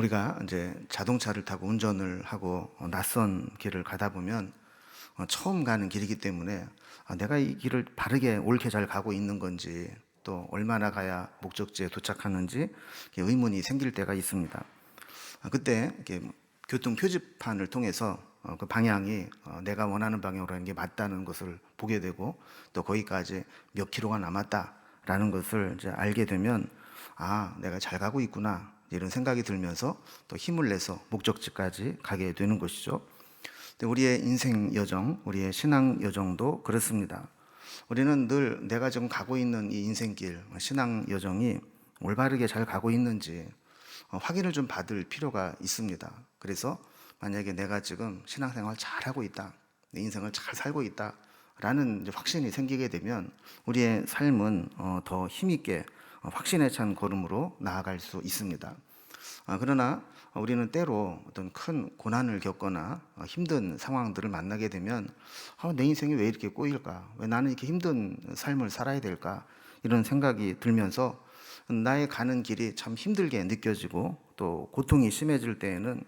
우리가 이제 자동차를 타고 운전을 하고 낯선 길을 가다 보면 처음 가는 길이기 때문에 내가 이 길을 바르게 옳게 잘 가고 있는 건지, 또 얼마나 가야 목적지에 도착하는지 이렇게 의문이 생길 때가 있습니다. 그때 이렇게 교통 표지판을 통해서 그 방향이 내가 원하는 방향으로 하는 게 맞다는 것을 보게 되고, 또 거기까지 몇 킬로가 남았다라는 것을 이제 알게 되면 내가 잘 가고 있구나, 이런 생각이 들면서 또 힘을 내서 목적지까지 가게 되는 것이죠. 우리의 인생 여정, 우리의 신앙 여정도 그렇습니다. 우리는 늘 내가 지금 가고 있는 이 인생길, 신앙 여정이 올바르게 잘 가고 있는지 확인을 좀 받을 필요가 있습니다. 그래서 만약에 내가 지금 신앙생활 잘하고 있다, 내 인생을 잘 살고 있다 라는 확신이 생기게 되면 우리의 삶은 더 힘있게 확신에 찬 걸음으로 나아갈 수 있습니다. 그러나 우리는 때로 어떤 큰 고난을 겪거나 힘든 상황들을 만나게 되면 내 인생이 왜 이렇게 꼬일까? 왜 나는 이렇게 힘든 삶을 살아야 될까? 이런 생각이 들면서 나의 가는 길이 참 힘들게 느껴지고, 또 고통이 심해질 때에는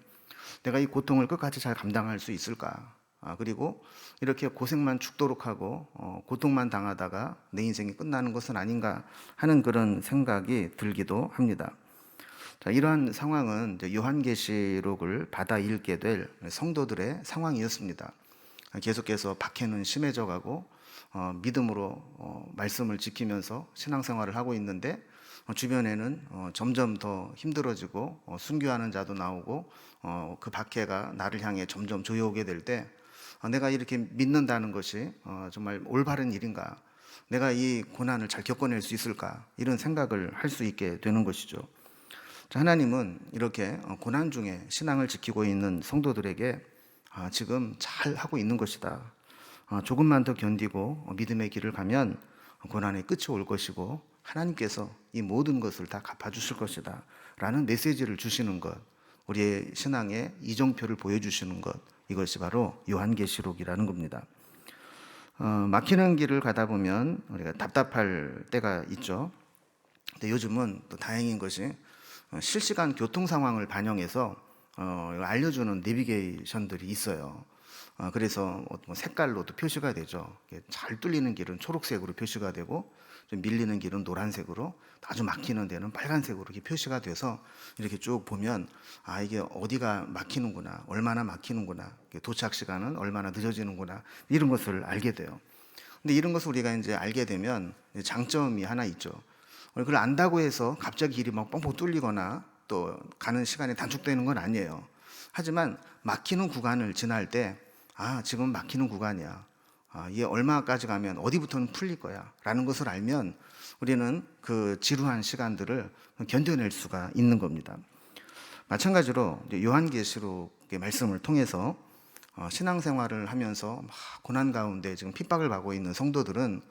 내가 이 고통을 끝까지 잘 감당할 수 있을까? 그리고 이렇게 고생만 죽도록 하고 고통만 당하다가 내 인생이 끝나는 것은 아닌가 하는 그런 생각이 들기도 합니다. 자, 이러한 상황은 요한계시록을 받아 읽게 될 성도들의 상황이었습니다. 계속해서 박해는 심해져 가고 믿음으로 말씀을 지키면서 신앙생활을 하고 있는데, 주변에는 점점 더 힘들어지고 순교하는 자도 나오고 그 박해가 나를 향해 점점 조여오게 될 때, 내가 이렇게 믿는다는 것이 정말 올바른 일인가, 내가 이 고난을 잘 겪어낼 수 있을까, 이런 생각을 할 수 있게 되는 것이죠. 하나님은 이렇게 고난 중에 신앙을 지키고 있는 성도들에게 지금 잘 하고 있는 것이다, 조금만 더 견디고 믿음의 길을 가면 고난의 끝이 올 것이고 하나님께서 이 모든 것을 다 갚아주실 것이다 라는 메시지를 주시는 것, 우리의 신앙의 이정표를 보여주시는 것, 이것이 바로 요한계시록이라는 겁니다. 막히는 길을 가다 보면 우리가 답답할 때가 있죠. 근데 요즘은 또 다행인 것이 실시간 교통 상황을 반영해서 알려주는 내비게이션들이 있어요. 그래서 뭐 색깔로도 표시가 되죠. 잘 뚫리는 길은 초록색으로 표시가 되고, 좀 밀리는 길은 노란색으로, 아주 막히는 데는 빨간색으로 이렇게 표시가 돼서 이렇게 쭉 보면 이게 어디가 막히는구나, 얼마나 막히는구나, 도착 시간은 얼마나 늦어지는구나, 이런 것을 알게 돼요. 근데 이런 것을 우리가 이제 알게 되면 장점이 하나 있죠. 그걸 안다고 해서 갑자기 길이 막 뻥뻥 뚫리거나 또 가는 시간이 단축되는 건 아니에요. 하지만 막히는 구간을 지날 때 지금 막히는 구간이야, 이게 얼마까지 가면 어디부터는 풀릴 거야 라는 것을 알면 우리는 그 지루한 시간들을 견뎌낼 수가 있는 겁니다. 마찬가지로 요한계시록의 말씀을 통해서 신앙생활을 하면서 막 고난 가운데 지금 핍박을 받고 있는 성도들은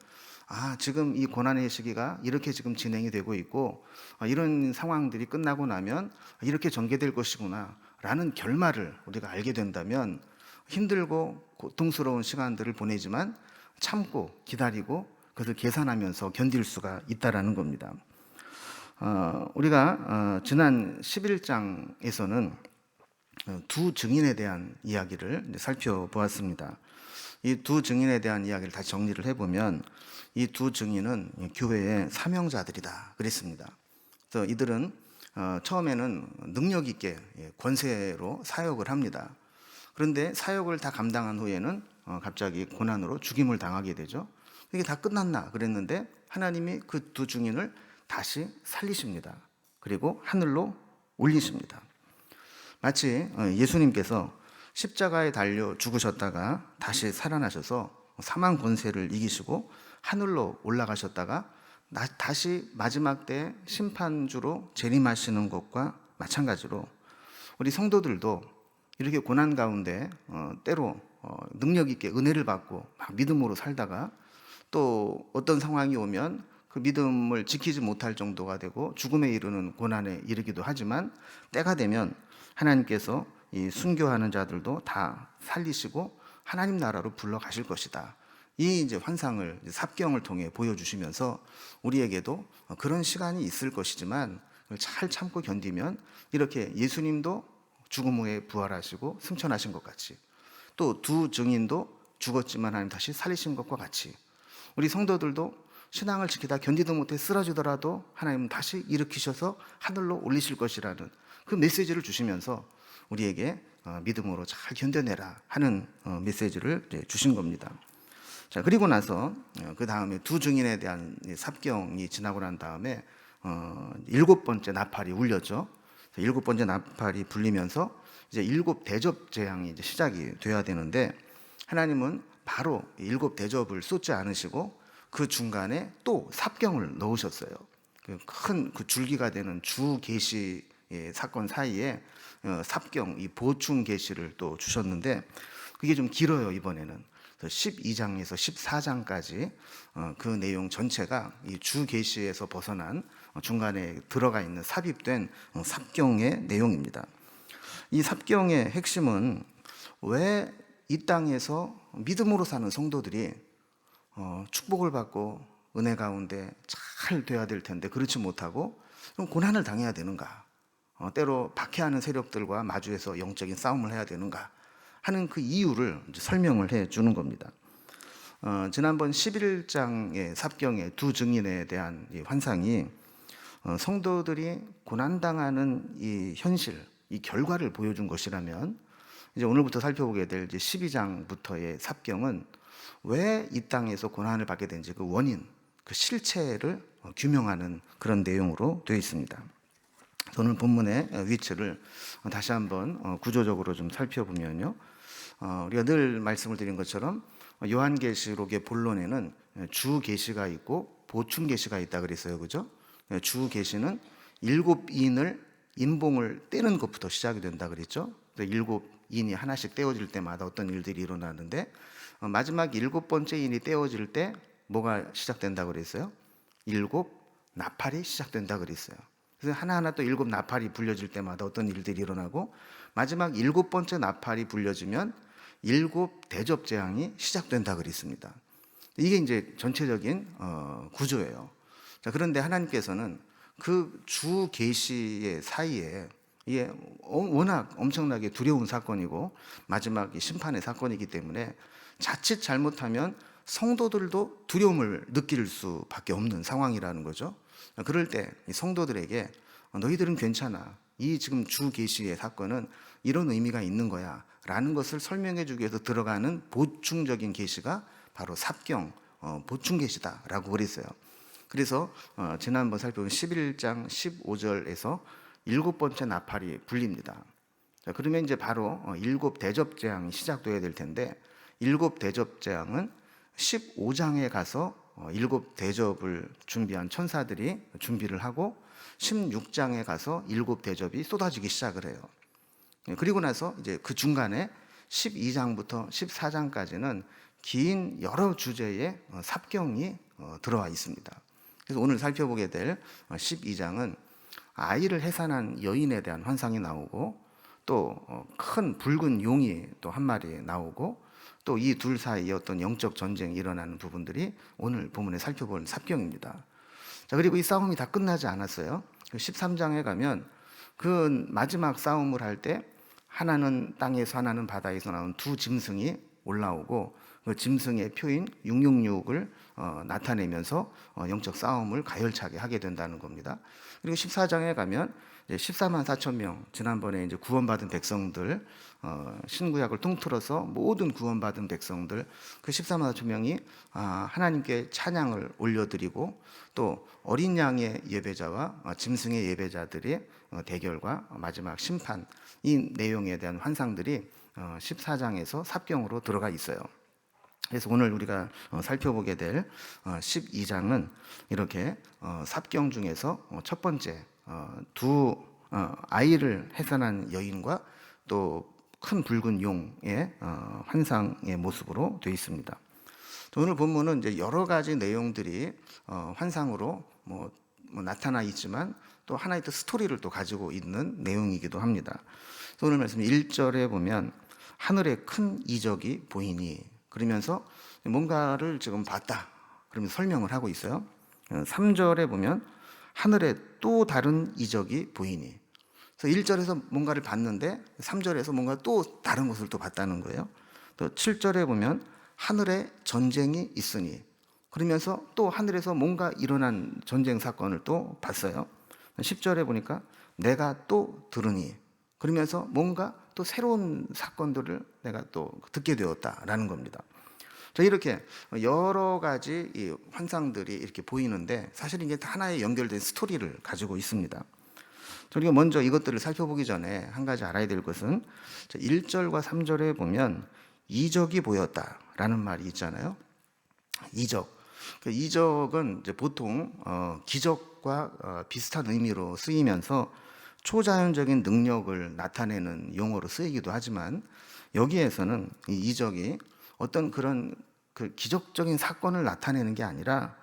지금 이 고난의 시기가 이렇게 지금 진행이 되고 있고, 이런 상황들이 끝나고 나면 이렇게 전개될 것이구나 라는 결말을 우리가 알게 된다면 힘들고 고통스러운 시간들을 보내지만 참고 기다리고 그것을 계산하면서 견딜 수가 있다라는 겁니다. 우리가 지난 11장에서는 두 증인에 대한 이야기를 살펴보았습니다. 이 두 증인에 대한 이야기를 다시 정리를 해보면, 이 두 증인은 교회의 사명자들이다 그랬습니다. 그래서 이들은 처음에는 능력 있게 권세로 사역을 합니다. 그런데 사역을 다 감당한 후에는 갑자기 고난으로 죽임을 당하게 되죠. 이게 다 끝났나 그랬는데 하나님이 그 두 증인을 다시 살리십니다. 그리고 하늘로 올리십니다. 마치 예수님께서 십자가에 달려 죽으셨다가 다시 살아나셔서 사망 권세를 이기시고 하늘로 올라가셨다가 다시 마지막 때 심판주로 재림하시는 것과 마찬가지로 우리 성도들도 이렇게 고난 가운데 때로 능력 있게 은혜를 받고 막 믿음으로 살다가 또 어떤 상황이 오면 그 믿음을 지키지 못할 정도가 되고 죽음에 이르는 고난에 이르기도 하지만, 때가 되면 하나님께서 이 순교하는 자들도 다 살리시고 하나님 나라로 불러가실 것이다, 이 이제 환상을 삽경을 통해 보여주시면서 우리에게도 그런 시간이 있을 것이지만 그걸 잘 참고 견디면 이렇게 예수님도 죽음 후에 부활하시고 승천하신 것 같이, 또 두 증인도 죽었지만 하나님 다시 살리신 것과 같이, 우리 성도들도 신앙을 지키다 견디도 못해 쓰러지더라도 하나님은 다시 일으키셔서 하늘로 올리실 것이라는 그 메시지를 주시면서 우리에게 믿음으로 잘 견뎌내라 하는 메시지를 주신 겁니다. 자, 그리고 나서 그 다음에 두 증인에 대한 삽경이 지나고 난 다음에 일곱 번째 나팔이 울렸죠. 일곱 번째 나팔이 불리면서 이제 일곱 대접 재앙이 이제 시작이 돼야 되는데, 하나님은 바로 일곱 대접을 쏟지 않으시고 그 중간에 또 삽경을 넣으셨어요. 큰 그 줄기가 되는 주 계시 사건 사이에 삽경, 이 보충 계시를 또 주셨는데, 그게 좀 길어요. 이번에는 12장에서 14장까지 그 내용 전체가 이 주 계시에서 벗어난 중간에 들어가 있는 삽입된 삽경의 내용입니다. 이 삽경의 핵심은, 왜 이 땅에서 믿음으로 사는 성도들이 축복을 받고 은혜 가운데 잘 돼야 될 텐데 그렇지 못하고 좀 고난을 당해야 되는가, 때로 박해하는 세력들과 마주해서 영적인 싸움을 해야 되는가 하는 그 이유를 이제 설명을 해 주는 겁니다. 지난번 11장의 삽경의 두 증인에 대한 이 환상이 성도들이 고난당하는 이 현실, 이 결과를 보여준 것이라면, 이제 오늘부터 살펴보게 될 이제 12장부터의 삽경은 왜 이 땅에서 고난을 받게 된지 그 원인, 그 실체를 규명하는 그런 내용으로 되어 있습니다. 오늘 본문의 위치를 다시 한번 구조적으로 좀 살펴보면요, 우리가 늘 말씀을 드린 것처럼 요한계시록의 본론에는 주 계시가 있고 보충 계시가 있다 그랬어요, 그죠? 주 계시는 일곱 인을 인봉을 떼는 것부터 시작이 된다 그랬죠. 일곱 인이 하나씩 떼어질 때마다 어떤 일들이 일어나는데, 마지막 일곱 번째 인이 떼어질 때 뭐가 시작된다 그랬어요? 일곱 나팔이 시작된다 그랬어요. 그래서 하나하나 또 일곱 나팔이 불려질 때마다 어떤 일들이 일어나고, 마지막 일곱 번째 나팔이 불려지면 일곱 대접 재앙이 시작된다 그랬습니다. 이게 이제 전체적인 구조예요. 자, 그런데 하나님께서는 그 주 계시의 사이에, 이게 워낙 엄청나게 두려운 사건이고 마지막 심판의 사건이기 때문에 자칫 잘못하면 성도들도 두려움을 느낄 수밖에 없는 상황이라는 거죠. 그럴 때 성도들에게 너희들은 괜찮아, 이 지금 주 계시의 사건은 이런 의미가 있는 거야 라는 것을 설명해 주기 위해서 들어가는 보충적인 계시가 바로 삽경, 보충 계시다 라고 그랬어요. 그래서 지난번 살펴본 11장 15절에서 일곱 번째 나팔이 불립니다. 자, 그러면 이제 바로 일곱 대접 재앙이 시작돼야 될 텐데, 일곱 대접 재앙은 15장에 가서 일곱 대접을 준비한 천사들이 준비를 하고 16장에 가서 일곱 대접이 쏟아지기 시작을 해요. 그리고 나서 이제 그 중간에 12장부터 14장까지는 긴 여러 주제의 삽경이 들어와 있습니다. 그래서 오늘 살펴보게 될 12장은 아이를 해산한 여인에 대한 환상이 나오고, 또 큰 붉은 용이 또 한 마리 나오고, 또 이 둘 사이에 어떤 영적 전쟁이 일어나는 부분들이 오늘 본문에 살펴볼 삽경입니다. 자, 그리고 이 싸움이 다 끝나지 않았어요. 13장에 가면 그 마지막 싸움을 할 때 하나는 땅에서 하나는 바다에서 나온 두 짐승이 올라오고, 그 짐승의 표인 666을 나타내면서 영적 싸움을 가열차게 하게 된다는 겁니다. 그리고 14장에 가면 14만 4천 명, 지난번에 이제 구원받은 백성들, 신구약을 통틀어서 모든 구원받은 백성들, 그 14만 4천 명이 하나님께 찬양을 올려드리고, 또 어린 양의 예배자와 짐승의 예배자들의 대결과 마지막 심판, 이 내용에 대한 환상들이 14장에서 삽경으로 들어가 있어요. 그래서 오늘 우리가 살펴보게 될 12장은 이렇게 삽경 중에서 첫 번째 두 아이를 해산한 여인과 또 큰 붉은 용의 환상의 모습으로 되어 있습니다. 오늘 본문은 이제 여러 가지 내용들이 환상으로 나타나 있지만 또 하나의 또 스토리를 또 가지고 있는 내용이기도 합니다. 오늘 말씀 1절에 보면 하늘에 큰 이적이 보이니, 그러면서 뭔가를 지금 봤다 그러면서 설명을 하고 있어요. 3절에 보면 하늘에 또 다른 이적이 보이니. 그래서 1절에서 뭔가를 봤는데 3절에서 뭔가 또 다른 것을 또 봤다는 거예요. 또 7절에 보면 하늘에 전쟁이 있으니, 그러면서 또 하늘에서 뭔가 일어난 전쟁 사건을 또 봤어요. 10절에 보니까 내가 또 들으니, 그러면서 뭔가 또 새로운 사건들을 내가 또 듣게 되었다라는 겁니다. 자, 이렇게 여러 가지 이 환상들이 이렇게 보이는데 사실 이게 다 하나의 연결된 스토리를 가지고 있습니다. 우리가 먼저 이것들을 살펴보기 전에 한 가지 알아야 될 것은 1절과 3절에 보면 이적이 보였다라는 말이 있잖아요. 이적. 이적은 이제 보통 기적과 비슷한 의미로 쓰이면서 초자연적인 능력을 나타내는 용어로 쓰이기도 하지만, 여기에서는 이 이적이 어떤 그런 그 기적적인 사건을 나타내는 게 아니라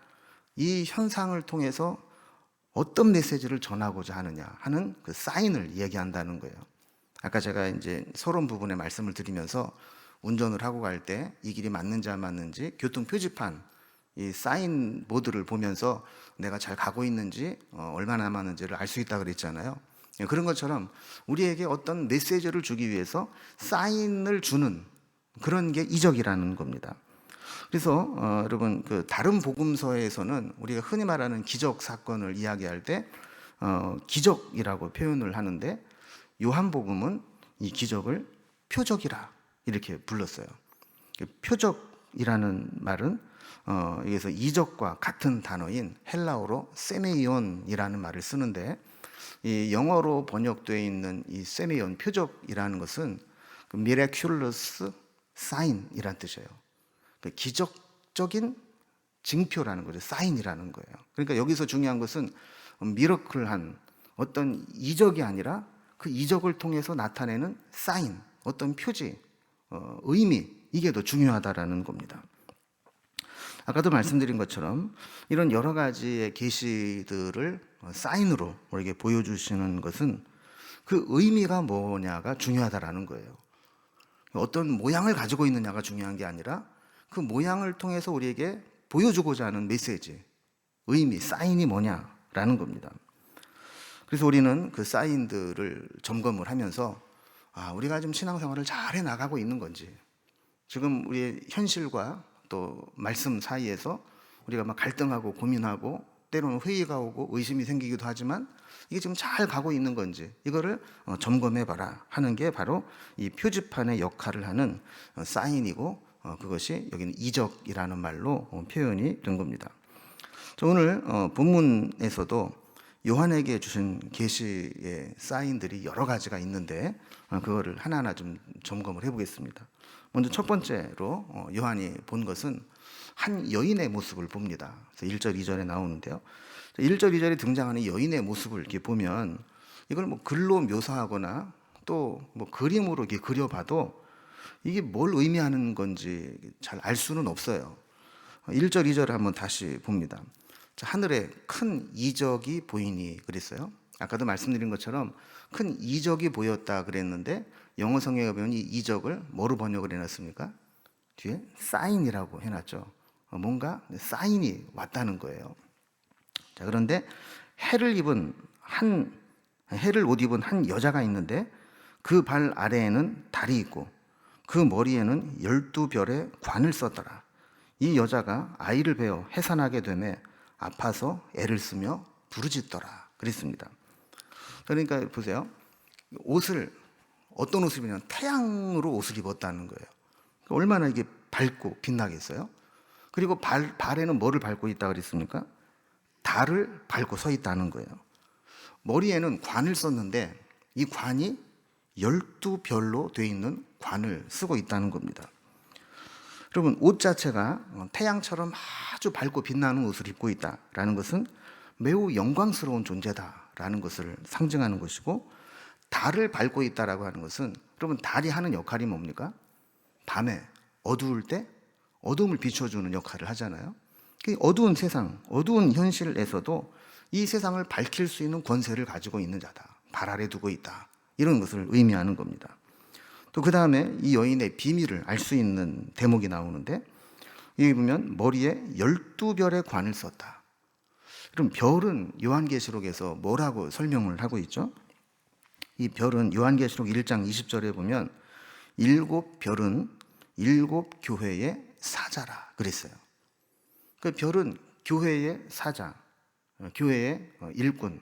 이 현상을 통해서 어떤 메시지를 전하고자 하느냐 하는 그 사인을 얘기한다는 거예요. 아까 제가 이제 서론 부분에 말씀을 드리면서 운전을 하고 갈 때 이 길이 맞는지 안 맞는지 교통 표지판, 이 사인 보드를 보면서 내가 잘 가고 있는지 얼마나 남았는지를 알 수 있다 그랬잖아요. 그런 것처럼 우리에게 어떤 메시지를 주기 위해서 사인을 주는 그런 게 이적이라는 겁니다. 그래서 여러분 그 다른 복음서에서는 우리가 흔히 말하는 기적 사건을 이야기할 때 기적이라고 표현을 하는데, 요한복음은 이 기적을 표적이라 이렇게 불렀어요. 표적이라는 말은 여기서 이적과 같은 단어인 헬라어로 세메이온이라는 말을 쓰는데, 이 영어로 번역되어 있는 이 세메이온, 표적이라는 것은 그 miraculous sign이란 뜻이에요. 그 기적적인 징표라는 거죠. 사인이라는 거예요. 그러니까 여기서 중요한 것은 미러클한 어떤 이적이 아니라 그 이적을 통해서 나타내는 사인, 어떤 표지, 의미, 이게 더 중요하다라는 겁니다. 아까도 말씀드린 것처럼 이런 여러 가지의 계시들을 사인으로 우리에게 보여주시는 것은 그 의미가 뭐냐가 중요하다라는 거예요. 어떤 모양을 가지고 있느냐가 중요한 게 아니라 그 모양을 통해서 우리에게 보여주고자 하는 메시지, 의미, 사인이 뭐냐라는 겁니다. 그래서 우리는 그 사인들을 점검을 하면서 우리가 지금 신앙생활을 잘 해나가고 있는 건지, 지금 우리의 현실과 또 말씀 사이에서 우리가 막 갈등하고 고민하고 때로는 회의가 오고 의심이 생기기도 하지만 이게 지금 잘 가고 있는 건지, 이거를 점검해봐라 하는 게 바로 이 표지판의 역할을 하는 사인이고, 그것이 여기는 이적이라는 말로 표현이 된 겁니다. 오늘 본문에서도 요한에게 주신 계시의 사인들이 여러 가지가 있는데 그거를 하나하나 좀 점검을 해보겠습니다. 먼저 첫 번째로 요한이 본 것은 한 여인의 모습을 봅니다. 그래서 1절, 2절에 나오는데요. 1절, 2절에 등장하는 여인의 모습을 이렇게 보면 이걸 뭐 글로 묘사하거나 또 뭐 그림으로 이렇게 그려봐도 이게 뭘 의미하는 건지 잘 알 수는 없어요. 1절, 2절을 한번 다시 봅니다. 하늘에 큰 이적이 보이니 그랬어요. 아까도 말씀드린 것처럼 큰 이적이 보였다 그랬는데 영어 성경에 보면 이 이적을 뭐로 번역을 해놨습니까? 뒤에 사인이라고 해놨죠. 뭔가 사인이 왔다는 거예요. 자, 그런데 해를 옷 입은 한 여자가 있는데 그 발 아래에는 달이 있고 그 머리에는 12별의 관을 썼더라. 이 여자가 아이를 베어 해산하게 되매 아파서 애를 쓰며 부르짖더라 그랬습니다. 그러니까 보세요. 어떤 옷을 입냐면 태양으로 옷을 입었다는 거예요. 얼마나 이게 밝고 빛나겠어요? 그리고 발에는 뭐를 밟고 있다 그랬습니까? 달을 밟고 서 있다는 거예요. 머리에는 관을 썼는데 이 관이 12별로 되어 있는 관을 쓰고 있다는 겁니다. 여러분, 옷 자체가 태양처럼 아주 밝고 빛나는 옷을 입고 있다라는 것은 매우 영광스러운 존재다라는 것을 상징하는 것이고, 달을 밟고 있다라고 하는 것은, 여러분, 달이 하는 역할이 뭡니까? 밤에 어두울 때 어둠을 비춰주는 역할을 하잖아요. 어두운 세상, 어두운 현실에서도 이 세상을 밝힐 수 있는 권세를 가지고 있는 자다, 발 아래 두고 있다, 이런 것을 의미하는 겁니다. 또 그 다음에 이 여인의 비밀을 알 수 있는 대목이 나오는데, 여기 보면 머리에 12별의 관을 썼다. 그럼 별은 요한계시록에서 뭐라고 설명을 하고 있죠? 이 별은 요한계시록 1장 20절에 보면 일곱 별은 일곱 교회의 사자라 그랬어요. 그 별은 교회의 사자, 교회의 일꾼,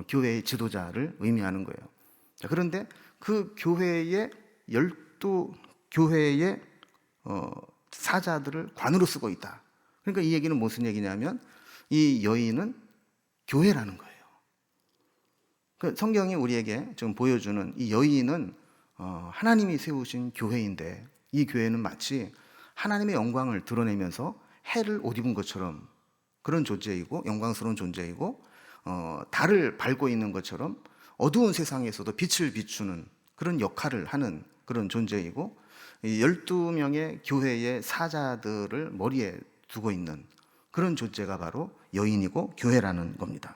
교회의 지도자를 의미하는 거예요. 자, 그런데 그 교회의 12교회의 사자들을 관으로 쓰고 있다. 그러니까 이 얘기는 무슨 얘기냐면 이 여인은 교회라는 거예요. 그 성경이 우리에게 지금 보여주는 이 여인은 하나님이 세우신 교회인데, 이 교회는 마치 하나님의 영광을 드러내면서 해를 옷 입은 것처럼 그런 존재이고, 영광스러운 존재이고, 달을 밟고 있는 것처럼 어두운 세상에서도 빛을 비추는 그런 역할을 하는 그런 존재이고, 이 12명의 교회의 사자들을 머리에 두고 있는 그런 존재가 바로 여인이고 교회라는 겁니다.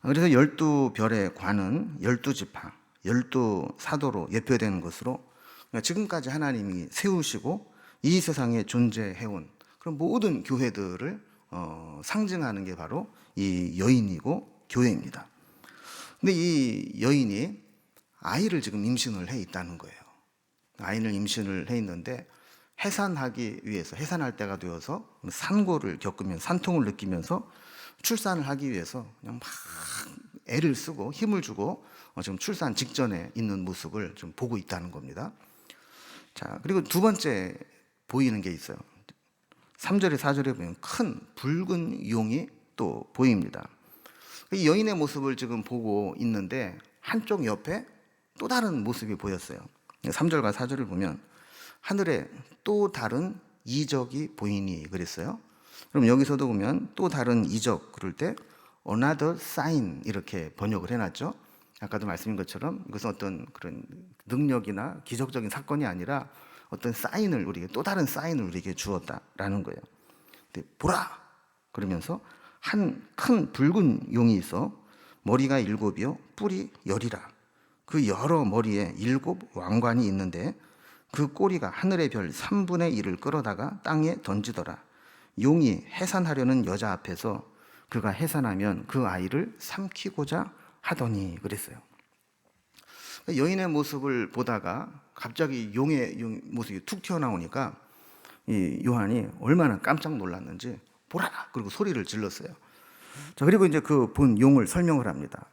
그래서 12별의 관은 12지파, 12사도로 예표되는 것으로 지금까지 하나님이 세우시고 이 세상에 존재해온 그런 모든 교회들을 상징하는 게 바로 이 여인이고 교회입니다. 근데 이 여인이 아이를 지금 임신을 해 있다는 거예요. 아이를 임신을 해 있는데 해산하기 위해서, 해산할 때가 되어서 산고를 겪으면, 산통을 느끼면서 출산을 하기 위해서 그냥 막 애를 쓰고 힘을 주고 지금 출산 직전에 있는 모습을 좀 보고 있다는 겁니다. 자, 그리고 두 번째 보이는 게 있어요. 3절에 4절에 보면 큰 붉은 용이 또 보입니다. 이 여인의 모습을 지금 보고 있는데 한쪽 옆에 또 다른 모습이 보였어요. 3절과 4절을 보면 하늘에 또 다른 이적이 보이니 그랬어요. 그럼 여기서도 보면 또 다른 이적 그럴 때 another sign 이렇게 번역을 해놨죠. 아까도 말씀인 것처럼 이것은 어떤 그런 능력이나 기적적인 사건이 아니라 어떤 사인을, 우리에게 또 다른 사인을 우리에게 주었다라는 거예요. 근데 보라 그러면서 한 큰 붉은 용이 있어 머리가 7이요 뿔이 10이라. 그 여러 머리에 7 왕관이 있는데 그 꼬리가 하늘의 별 3분의 1을 끌어다가 땅에 던지더라. 용이 해산하려는 여자 앞에서 그가 해산하면 그 아이를 삼키고자 하더니 그랬어요. 여인의 모습을 보다가 갑자기 용의 모습이 툭 튀어나오니까 이 요한이 얼마나 깜짝 놀랐는지 보라! 그리고 소리를 질렀어요. 자, 그리고 이제 그 본 용을 설명을 합니다.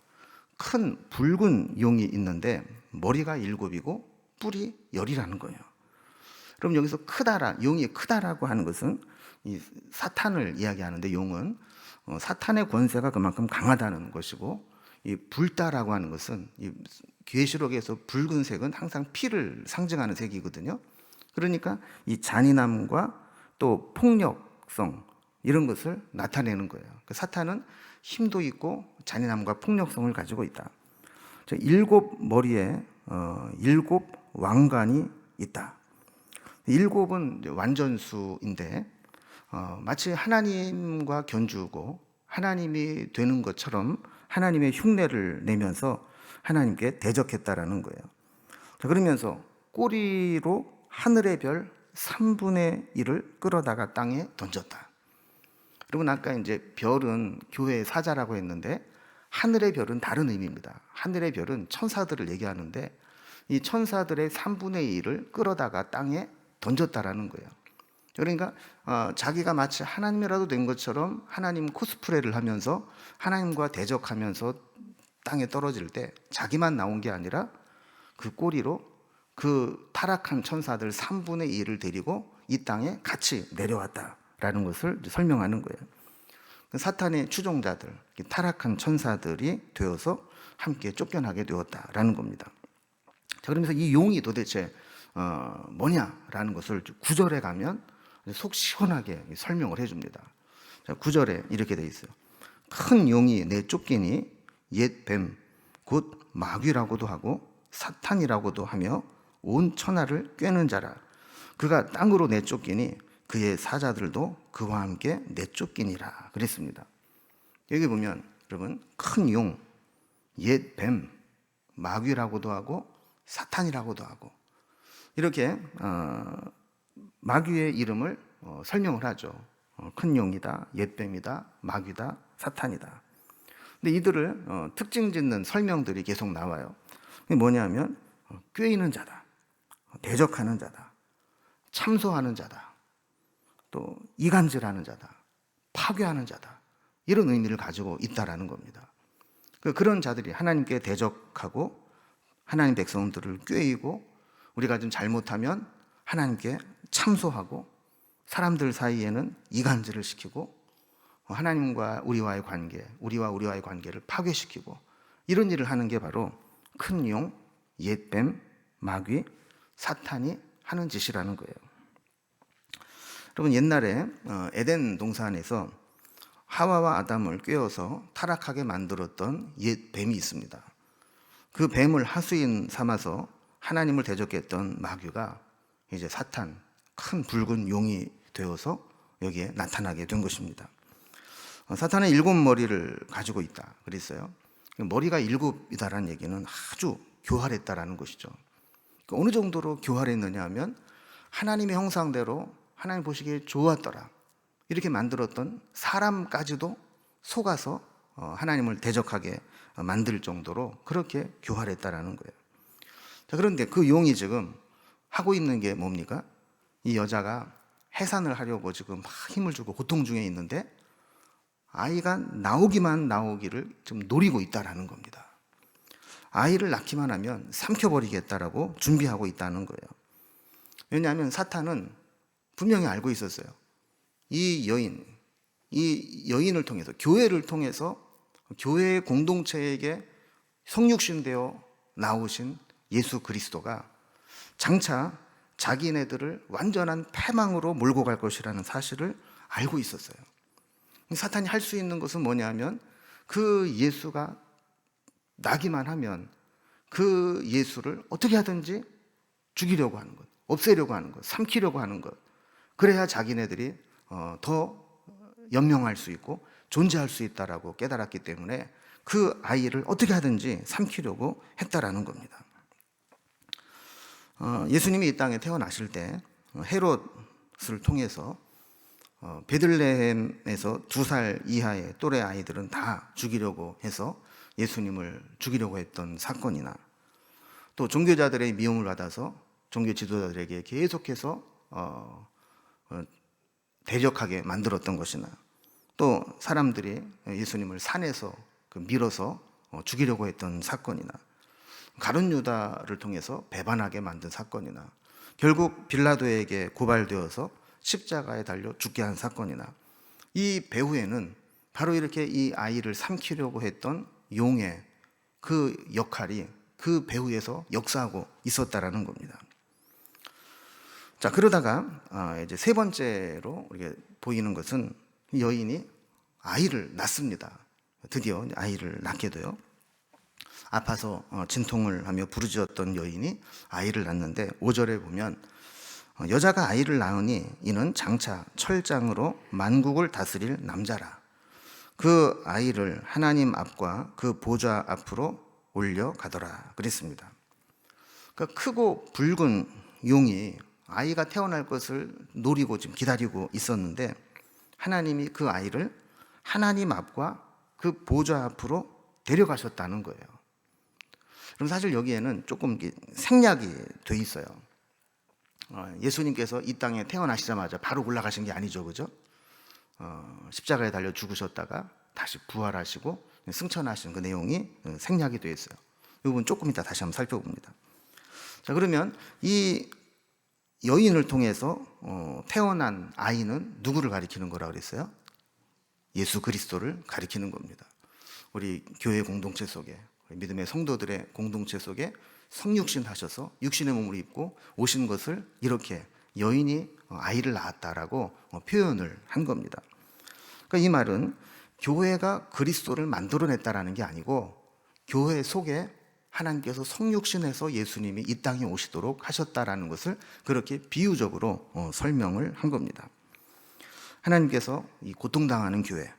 큰 붉은 용이 있는데 머리가 7이고 뿔이 10이라는 거예요. 그럼 여기서 크다라, 용이 크다라고 하는 것은 이 사탄을 이야기하는데, 용은 사탄의 권세가 그만큼 강하다는 것이고, 이 불다라고 하는 것은 이 계시록에서 붉은색은 항상 피를 상징하는 색이거든요. 그러니까 이 잔인함과 또 폭력성 이런 것을 나타내는 거예요. 사탄은 힘도 있고 잔인함과 폭력성을 가지고 있다. 7 머리에 7 왕관이 있다. 7은 완전수인데 마치 하나님과 견주고 하나님이 되는 것처럼 하나님의 흉내를 내면서 하나님께 대적했다라는 거예요. 자, 그러면서 꼬리로 하늘의 별 3분의 1을 끌어다가 땅에 던졌다. 그리고 아까 이제 별은 교회의 사자라고 했는데 하늘의 별은 다른 의미입니다. 하늘의 별은 천사들을 얘기하는데 이 천사들의 3분의 1을 끌어다가 땅에 던졌다라는 거예요. 그러니까 자기가 마치 하나님이라도 된 것처럼 하나님 코스프레를 하면서 하나님과 대적하면서 땅에 떨어질 때 자기만 나온 게 아니라 그 꼬리로 그 타락한 천사들 3분의 1을 데리고 이 땅에 같이 내려왔다라는 것을 설명하는 거예요. 사탄의 추종자들, 타락한 천사들이 되어서 함께 쫓겨나게 되었다라는 겁니다. 자, 그러면서 이 용이 도대체 뭐냐라는 것을 9절에 가면 속 시원하게 설명을 해줍니다. 자, 9절에 이렇게 돼 있어요. 큰 용이 내쫓기니 옛 뱀, 곧 마귀라고도 하고 사탄이라고도 하며 온 천하를 꿰는 자라. 그가 땅으로 내쫓기니 그의 사자들도 그와 함께 내쫓기니라 그랬습니다. 여기 보면 여러분, 큰 용, 옛 뱀, 마귀라고도 하고 사탄이라고도 하고 이렇게 마귀의 이름을 설명을 하죠. 큰 용이다, 옛뱀이다, 마귀다, 사탄이다. 근데 이들을 특징 짓는 설명들이 계속 나와요. 그게 뭐냐면 꾀이는 자다, 대적하는 자다, 참소하는 자다, 또 이간질하는 자다, 파괴하는 자다, 이런 의미를 가지고 있다라는 겁니다. 그런 자들이 하나님께 대적하고 하나님 백성들을 꾀이고, 우리가 좀 잘못하면 하나님께 참소하고, 사람들 사이에는 이간질을 시키고, 하나님과 우리와의 관계, 우리와 우리와의 관계를 파괴시키고, 이런 일을 하는 게 바로 큰 용, 옛뱀, 마귀, 사탄이 하는 짓이라는 거예요. 여러분, 옛날에 에덴 동산에서 하와와 아담을 꿰어서 타락하게 만들었던 옛 뱀이 있습니다. 그 뱀을 하수인 삼아서 하나님을 대적했던 마귀가 이제 사탄, 큰 붉은 용이 되어서 여기에 나타나게 된 것입니다. 사탄은 7머리를 가지고 있다 그랬어요. 머리가 7이다라는 얘기는 아주 교활했다라는 것이죠. 어느 정도로 교활했느냐 하면 하나님의 형상대로 하나님 보시기에 좋았더라, 이렇게 만들었던 사람까지도 속아서 하나님을 대적하게 만들 정도로 그렇게 교활했다라는 거예요. 자, 그런데 그 용이 지금 하고 있는 게 뭡니까? 이 여자가 해산을 하려고 지금 막 힘을 주고 고통 중에 있는데 아이가 나오기를 좀 노리고 있다라는 겁니다. 아이를 낳기만 하면 삼켜버리겠다라고 준비하고 있다는 거예요. 왜냐하면 사탄은 분명히 알고 있었어요. 이 여인을 통해서, 교회를 통해서 교회의 공동체에게 성육신되어 나오신 예수 그리스도가 장차 자기네들을 완전한 패망으로 몰고 갈 것이라는 사실을 알고 있었어요. 사탄이 할 수 있는 것은 뭐냐면 그 예수가 나기만 하면 그 예수를 어떻게 하든지 죽이려고 하는 것, 없애려고 하는 것, 삼키려고 하는 것, 그래야 자기네들이 더 연명할 수 있고 존재할 수 있다라고 깨달았기 때문에 그 아이를 어떻게 하든지 삼키려고 했다라는 겁니다. 예수님이 이 땅에 태어나실 때 헤롯을 통해서 베들레헴에서 2살 이하의 또래 아이들은 다 죽이려고 해서 예수님을 죽이려고 했던 사건이나, 또 종교자들의 미움을 받아서 종교 지도자들에게 계속해서 대적하게 만들었던 것이나, 또 사람들이 예수님을 산에서 밀어서 죽이려고 했던 사건이나, 가룟 유다를 통해서 배반하게 만든 사건이나, 결국 빌라도에게 고발되어서 십자가에 달려 죽게 한 사건이나, 이 배후에는 바로 이렇게 이 아이를 삼키려고 했던 용의 그 역할이 그 배후에서 역사하고 있었다라는 겁니다. 자, 그러다가 이제 세 번째로 우리가 보이는 것은 여인이 아이를 낳습니다. 드디어 아이를 낳게 돼요. 아파서 진통을 하며 부르짖었던 여인이 아이를 낳는데 5절에 보면 여자가 아이를 낳으니 이는 장차 철장으로 만국을 다스릴 남자라. 그 아이를 하나님 앞과 그 보좌 앞으로 올려가더라 그랬습니다. 그러니까 크고 붉은 용이 아이가 태어날 것을 노리고 지금 기다리고 있었는데, 하나님이 그 아이를 하나님 앞과 그 보좌 앞으로 데려가셨다는 거예요. 그럼 사실 여기에는 조금 생략이 돼 있어요. 예수님께서 이 땅에 태어나시자마자 바로 올라가신 게 아니죠, 그죠? 십자가에 달려 죽으셨다가 다시 부활하시고 승천하신 그 내용이 생략이 되어 있어요. 이 부분 조금 이따 다시 한번 살펴봅니다. 자, 그러면 이 여인을 통해서 태어난 아이는 누구를 가리키는 거라 그랬어요? 예수 그리스도를 가리키는 겁니다. 우리 교회 공동체 속에, 믿음의 성도들의 공동체 속에 성육신 하셔서 육신의 몸을 입고 오신 것을 이렇게 여인이 아이를 낳았다라고 표현을 한 겁니다. 그러니까 이 말은 교회가 그리스도를 만들어냈다라는 게 아니고, 교회 속에 하나님께서 성육신해서 예수님이 이 땅에 오시도록 하셨다라는 것을 그렇게 비유적으로 설명을 한 겁니다. 하나님께서 이 고통당하는 교회,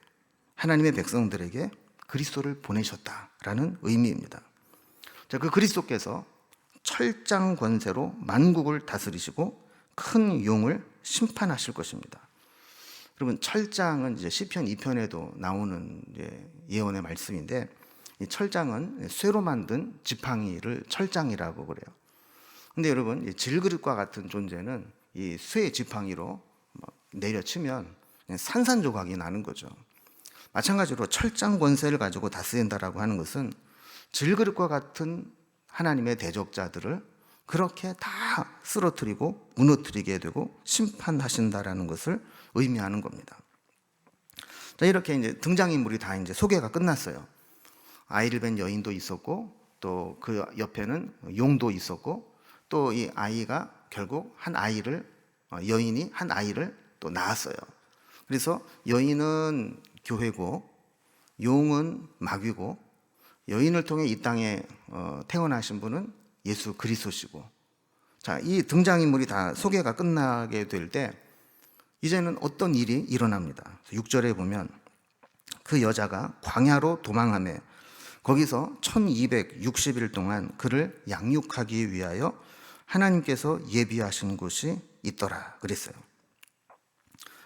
하나님의 백성들에게 그리스도를 보내셨다라는 의미입니다. 자, 그 그리스도께서 철장 권세로 만국을 다스리시고 큰 용을 심판하실 것입니다. 여러분, 철장은 이제 시편 2편에도 나오는 이제 예언의 말씀인데, 이 철장은 쇠로 만든 지팡이를 철장이라고 그래요. 근데 여러분, 이 질그릇과 같은 존재는 이 쇠 지팡이로 내려치면 그냥 산산조각이 나는 거죠. 마찬가지로 철장 권세를 가지고 다스린다라고 하는 것은 질그릇과 같은 하나님의 대적자들을 그렇게 다 쓰러뜨리고 무너뜨리게 되고 심판하신다라는 것을 의미하는 겁니다. 자, 이렇게 이제 등장인물이 다 이제 소개가 끝났어요. 아이를 뵌 여인도 있었고, 또 그 옆에는 용도 있었고, 또 이 아이가 결국 여인이 한 아이를 또 낳았어요. 그래서 여인은 교회고, 용은 마귀고, 여인을 통해 이 땅에 태어나신 분은 예수 그리스도시고, 자, 이 등장인물이 다 소개가 끝나게 될 때 이제는 어떤 일이 일어납니다. 6절에 보면 그 여자가 광야로 도망하며 거기서 1260일 동안 그를 양육하기 위하여 하나님께서 예비하신 곳이 있더라 그랬어요.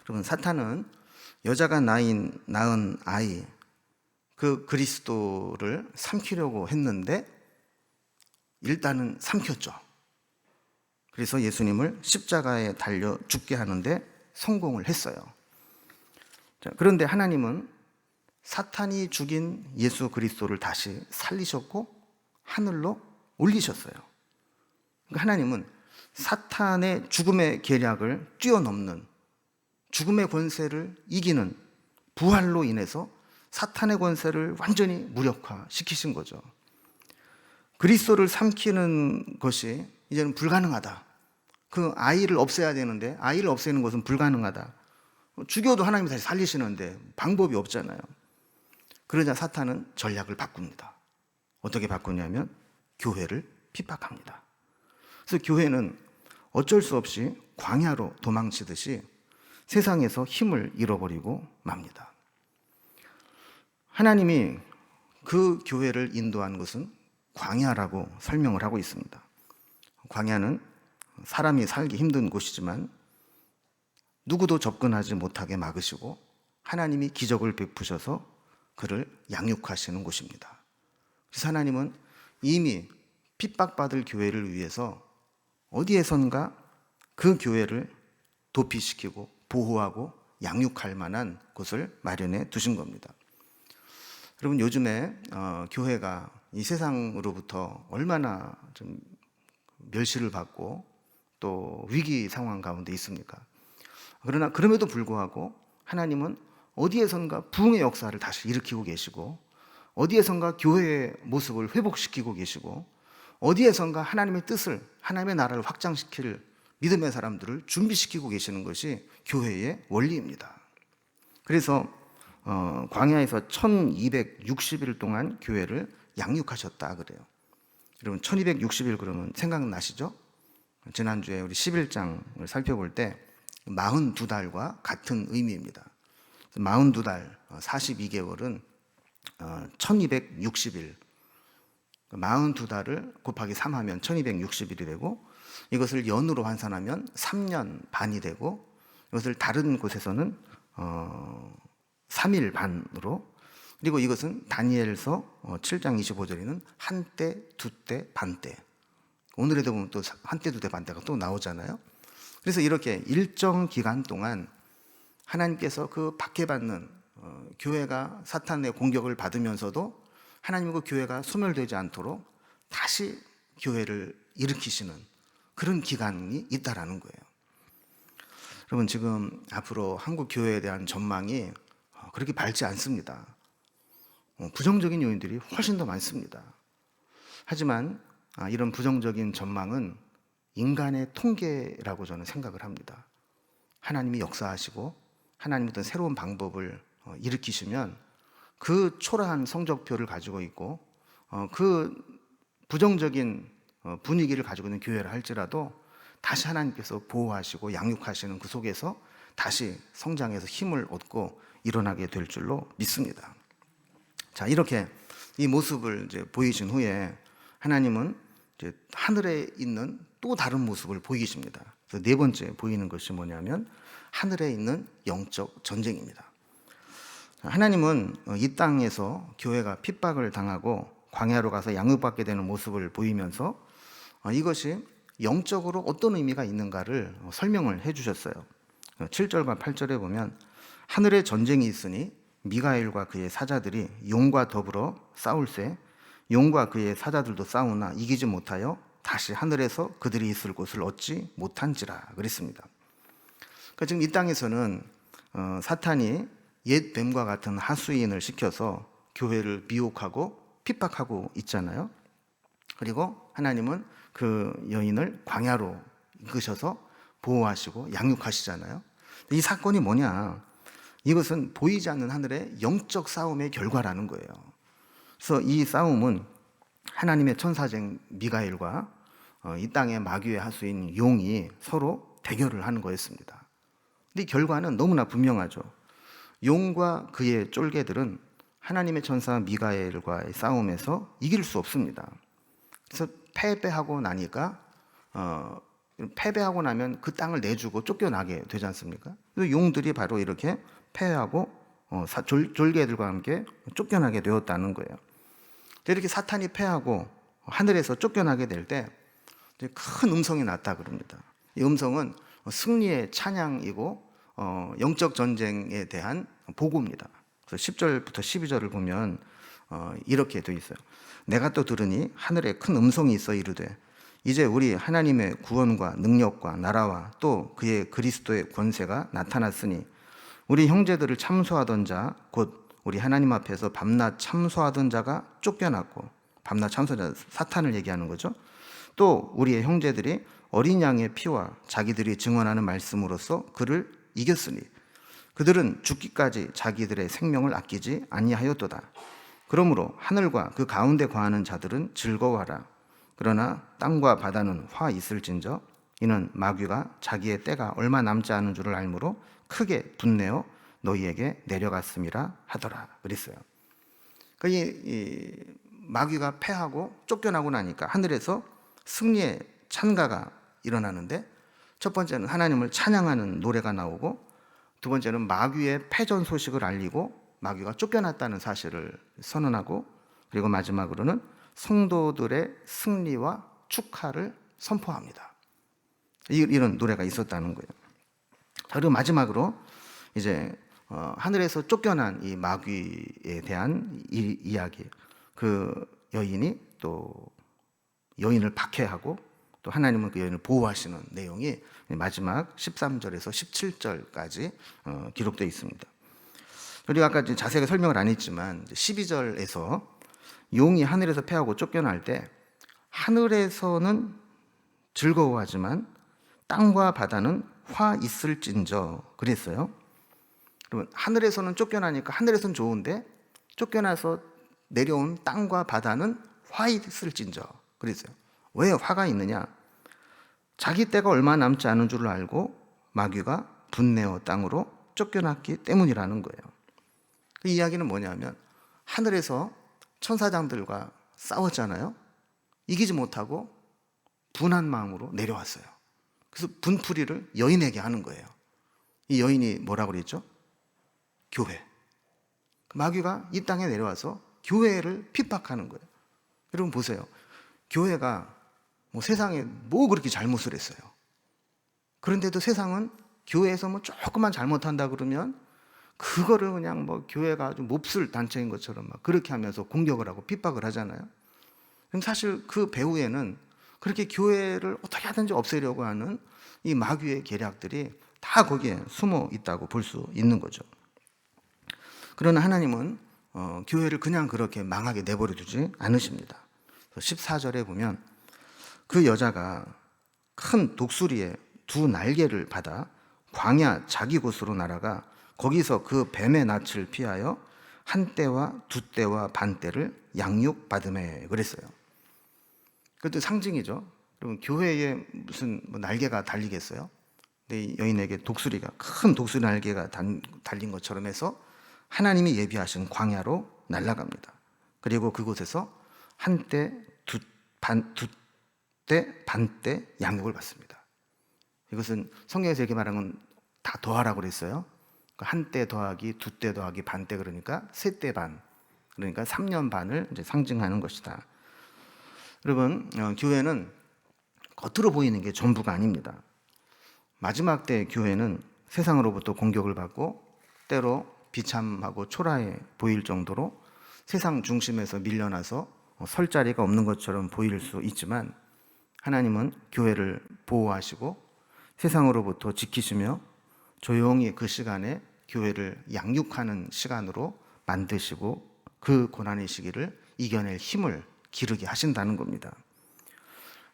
여러분, 사탄은 여자가 낳은 아이, 그 그리스도를 삼키려고 했는데 일단은 삼켰죠. 그래서 예수님을 십자가에 달려 죽게 하는데 성공을 했어요. 자, 그런데 하나님은 사탄이 죽인 예수 그리스도를 다시 살리셨고 하늘로 올리셨어요. 그러니까 하나님은 사탄의 죽음의 계략을 뛰어넘는, 죽음의 권세를 이기는 부활로 인해서 사탄의 권세를 완전히 무력화시키신 거죠. 그리스도를 삼키는 것이 이제는 불가능하다. 그 아이를 없애야 되는데 아이를 없애는 것은 불가능하다. 죽여도 하나님이 다시 살리시는데 방법이 없잖아요. 그러자 사탄은 전략을 바꿉니다. 어떻게 바꾸냐면 교회를 핍박합니다. 그래서 교회는 어쩔 수 없이 광야로 도망치듯이 세상에서 힘을 잃어버리고 맙니다. 하나님이 그 교회를 인도한 것은 광야라고 설명을 하고 있습니다. 광야는 사람이 살기 힘든 곳이지만 누구도 접근하지 못하게 막으시고 하나님이 기적을 베푸셔서 그를 양육하시는 곳입니다. 그래서 하나님은 이미 핍박받을 교회를 위해서 어디에선가 그 교회를 도피시키고 보호하고 양육할 만한 곳을 마련해 두신 겁니다. 여러분, 요즘에 교회가 이 세상으로부터 얼마나 좀 멸시를 받고 또 위기 상황 가운데 있습니까? 그러나 그럼에도 불구하고 하나님은 어디에선가 부흥의 역사를 다시 일으키고 계시고, 어디에선가 교회의 모습을 회복시키고 계시고, 어디에선가 하나님의 뜻을, 하나님의 나라를 확장시킬 믿음의 사람들을 준비시키고 계시는 것이 교회의 원리입니다. 그래서 광야에서 1260일 동안 교회를 양육하셨다 그래요. 여러분, 1260일 그러면 생각나시죠? 지난주에 우리 11장을 살펴볼 때 42달과 같은 의미입니다. 42달, 42개월은 1260일, 42달을 곱하기 3하면 1260일이 되고, 이것을 연으로 환산하면 3년 반이 되고, 이것을 다른 곳에서는 3일 반으로, 그리고 이것은 다니엘서 7장 25절에는 한때, 두때, 반때, 오늘에도 보면 또 한때, 두때, 반때가 또 나오잖아요. 그래서 이렇게 일정 기간 동안 하나님께서 그 박해받는 교회가 사탄의 공격을 받으면서도 하나님 그 교회가 소멸되지 않도록 다시 교회를 일으키시는 그런 기간이 있다라는 거예요. 여러분, 지금 앞으로 한국 교회에 대한 전망이 그렇게 밝지 않습니다. 부정적인 요인들이 훨씬 더 많습니다. 하지만 이런 부정적인 전망은 인간의 통계라고 저는 생각을 합니다. 하나님이 역사하시고 하나님 어떤 새로운 방법을 일으키시면 그 초라한 성적표를 가지고 있고 그 부정적인 분위기를 가지고 있는 교회를 할지라도 다시 하나님께서 보호하시고 양육하시는 그 속에서 다시 성장해서 힘을 얻고 일어나게 될 줄로 믿습니다. 자, 이렇게 이 모습을 이제 보이신 후에 하나님은 이제 하늘에 있는 또 다른 모습을 보이십니다. 그래서 네 번째 보이는 것이 뭐냐면 하늘에 있는 영적 전쟁입니다. 하나님은 이 땅에서 교회가 핍박을 당하고 광야로 가서 양육받게 되는 모습을 보이면서 이것이 영적으로 어떤 의미가 있는가를 설명을 해 주셨어요. 7절과 8절에 보면 하늘에 전쟁이 있으니 미가엘과 그의 사자들이 용과 더불어 싸울세 용과 그의 사자들도 싸우나 이기지 못하여 다시 하늘에서 그들이 있을 곳을 얻지 못한지라 그랬습니다. 그러니까 지금 이 땅에서는 사탄이 옛 뱀과 같은 하수인을 시켜서 교회를 미혹하고 핍박하고 있잖아요. 그리고 하나님은 그 여인을 광야로 이끄셔서 보호하시고 양육하시잖아요. 이 사건이 뭐냐? 이것은 보이지 않는 하늘의 영적 싸움의 결과라는 거예요. 그래서 이 싸움은 하나님의 천사장 미가엘과 이 땅의 마귀의 하수인 용이 서로 대결을 하는 거였습니다. 근데 이 결과는 너무나 분명하죠. 용과 그의 쫄개들은 하나님의 천사 미가엘과의 싸움에서 이길 수 없습니다. 그래서 패배하고 나니까 패배하고 나면 그 땅을 내주고 쫓겨나게 되지 않습니까? 용들이 바로 이렇게 패하고 졸개들과 함께 쫓겨나게 되었다는 거예요. 이렇게 사탄이 패하고 하늘에서 쫓겨나게 될 때 큰 음성이 났다 그럽니다. 이 음성은 승리의 찬양이고 영적 전쟁에 대한 보고입니다. 그래서 10절부터 12절을 보면 이렇게 되어 있어요. 내가 또 들으니 하늘에 큰 음성이 있어 이르되 이제 우리 하나님의 구원과 능력과 나라와 또 그의 그리스도의 권세가 나타났으니 우리 형제들을 참소하던 자 곧 우리 하나님 앞에서 밤낮 참소하던 자가 쫓겨났고 밤낮 참소하던 자 사탄을 얘기하는 거죠. 또 우리의 형제들이 어린 양의 피와 자기들이 증언하는 말씀으로써 그를 이겼으니 그들은 죽기까지 자기들의 생명을 아끼지 아니하였도다. 그러므로 하늘과 그 가운데 거하는 자들은 즐거워하라. 그러나 땅과 바다는 화 있을진저 이는 마귀가 자기의 때가 얼마 남지 않은 줄을 알므로 크게 분내어 너희에게 내려갔음이라 하더라 그랬어요. 이 마귀가 패하고 쫓겨나고 나니까 하늘에서 승리의 찬가가 일어나는데 첫 번째는 하나님을 찬양하는 노래가 나오고 두 번째는 마귀의 패전 소식을 알리고 마귀가 쫓겨났다는 사실을 선언하고 그리고 마지막으로는 성도들의 승리와 축하를 선포합니다. 이런 노래가 있었다는 거예요. 그리고 마지막으로 이제 하늘에서 쫓겨난 이 마귀에 대한 이야기. 그 여인이 또 여인을 박해하고 또 하나님은 그 여인을 보호하시는 내용이 마지막 13절에서 17절까지 기록되어 있습니다. 우리가 아까 자세하게 설명을 안 했지만 12절에서 용이 하늘에서 패하고 쫓겨날 때 하늘에서는 즐거워하지만 땅과 바다는 화 있을진저 그랬어요. 그러면 하늘에서는 쫓겨나니까 하늘에서는 좋은데 쫓겨나서 내려온 땅과 바다는 화 있을진저 그랬어요. 왜 화가 있느냐? 자기 때가 얼마 남지 않은 줄 알고 마귀가 분내어 땅으로 쫓겨났기 때문이라는 거예요. 그 이야기는 뭐냐면 하늘에서 천사장들과 싸웠잖아요. 이기지 못하고 분한 마음으로 내려왔어요. 그래서 분풀이를 여인에게 하는 거예요. 이 여인이 뭐라고 그랬죠? 교회. 마귀가 이 땅에 내려와서 교회를 핍박하는 거예요. 여러분 보세요. 교회가 세상에 그렇게 잘못을 했어요. 그런데도 세상은 교회에서 조금만 잘못한다 그러면 그거를 그냥 교회가 아주 몹쓸 단체인 것처럼 막 그렇게 하면서 공격을 하고 핍박을 하잖아요. 그럼 사실 그 배후에는 그렇게 교회를 어떻게 하든지 없애려고 하는 이 마귀의 계략들이 다 거기에 숨어 있다고 볼 수 있는 거죠. 그러나 하나님은 교회를 그냥 그렇게 망하게 내버려 두지 않으십니다. 14절에 보면 그 여자가 큰 독수리의 두 날개를 받아 광야 자기 곳으로 날아가 거기서 그 뱀의 낯을 피하여 한 떼와 두 떼와 반 떼를 양육받으매 그랬어요. 그것도 상징이죠. 여러분 교회에 무슨 날개가 달리겠어요? 근데 여인에게 큰 독수리 날개가 달린 것처럼 해서 하나님이 예비하신 광야로 날아갑니다. 그리고 그곳에서 한 떼, 두 떼, 반 떼 양육을 받습니다. 이것은 성경에서 이렇게 말하는 건 다 더하라고 그랬어요. 한 때 더하기, 두 때 더하기, 반 때, 그러니까 세 때 반, 그러니까 3년 반을 이제 상징하는 것이다. 여러분, 교회는 겉으로 보이는 게 전부가 아닙니다. 마지막 때 교회는 세상으로부터 공격을 받고 때로 비참하고 초라해 보일 정도로 세상 중심에서 밀려나서 설 자리가 없는 것처럼 보일 수 있지만, 하나님은 교회를 보호하시고 세상으로부터 지키시며 조용히 그 시간에 교회를 양육하는 시간으로 만드시고 그 고난의 시기를 이겨낼 힘을 기르게 하신다는 겁니다.